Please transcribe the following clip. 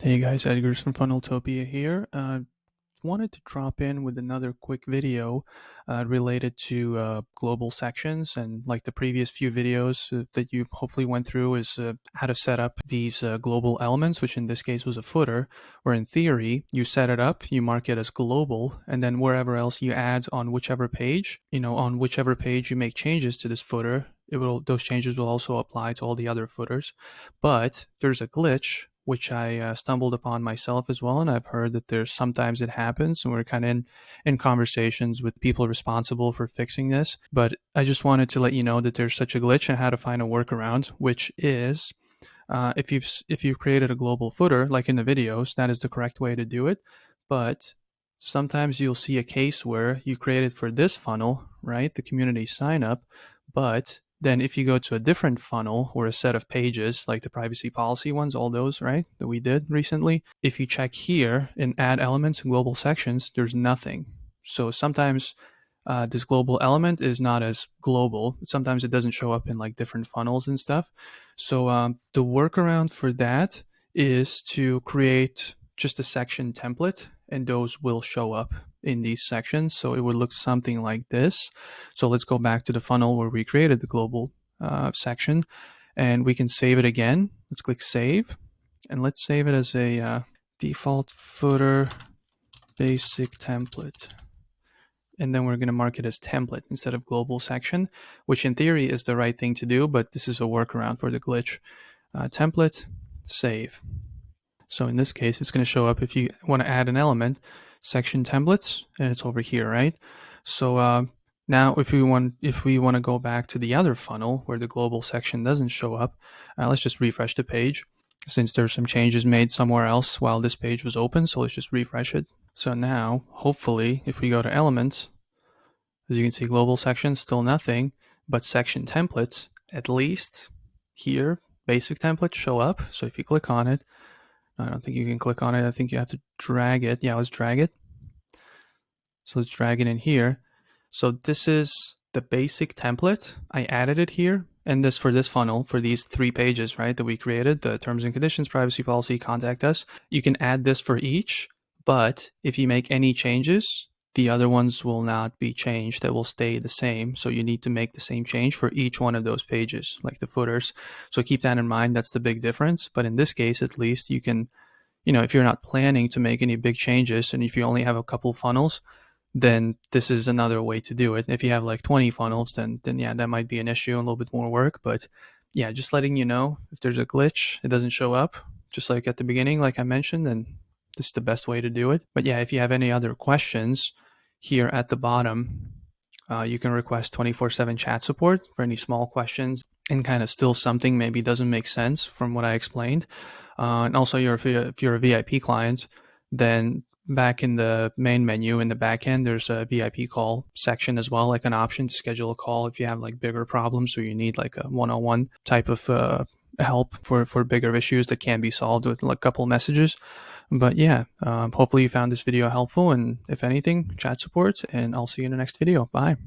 Hey guys, Edgars from Funneltopia here. Wanted to drop in with another quick video related to global sections, and like the previous few videos that you hopefully went through is how to set up these global elements, which in this case was a footer, where in theory you set it up, you mark it as global, and then wherever else you add on whichever page, on whichever page you make changes to this footer, those changes will also apply to all the other footers. But there's a glitch which I stumbled upon myself as well, and I've heard that there's sometimes it happens, and we're kind of in conversations with people responsible for fixing this. But I just wanted to let you know that there's such a glitch and how to find a workaround, which is if you've created a global footer like in the videos, that is the correct way to do it. But sometimes you'll see a case where you created for this funnel, right, the community sign up, but then if you go to a different funnel or a set of pages, like the privacy policy ones, all those, right, that we did recently, if you check here in add elements and global sections, there's nothing. So sometimes this global element is not as global. Sometimes it doesn't show up in like different funnels and stuff. So the workaround for that is to create just a section template, and those will show up in these sections. So it would look something like this. So let's go back to the funnel where we created the global section, and we can save it again. Let's click save, and let's save it as a default footer basic template. And then we're going to mark it as template instead of global section, which in theory is the right thing to do, but this is a workaround for the glitch. Template, save. So in this case, it's going to show up if you want to add an element, section templates, and it's over here, right? So now if we want to go back to the other funnel where the global section doesn't show up, let's just refresh the page since there's some changes made somewhere else while this page was open. So let's just refresh it. So now, hopefully, if we go to elements, as you can see, global section, still nothing, but section templates, at least here, basic templates show up. So if you click on it, I don't think you can click on it. I think you have to drag it. Yeah, let's drag it. So let's drag it in here. So this is the basic template. I added it here. And this for this funnel, for these 3 pages, right, that we created, the terms and conditions, privacy policy, contact us. You can add this for each, but if you make any changes, the other ones will not be changed. They will stay the same. So you need to make the same change for each one of those pages, like the footers. So keep that in mind. That's the big difference. But in this case, at least you can, if you're not planning to make any big changes, and if you only have a couple funnels, then this is another way to do it. If you have like 20 funnels, then yeah, that might be an issue and a little bit more work. But yeah, just letting you know if there's a glitch, it doesn't show up, just like at the beginning, like I mentioned, then this is the best way to do it. But yeah, if you have any other questions, here at the bottom, you can request 24/7 chat support for any small questions and kind of still something maybe doesn't make sense from what I explained. And also, if you're a VIP client, then back in the main menu in the back end, there's a VIP call section as well, like an option to schedule a call if you have like bigger problems or you need like a one-on-one type of help for bigger issues that can be solved with like a couple messages. But yeah, hopefully you found this video helpful, and if anything, chat support, and I'll see you in the next video. Bye.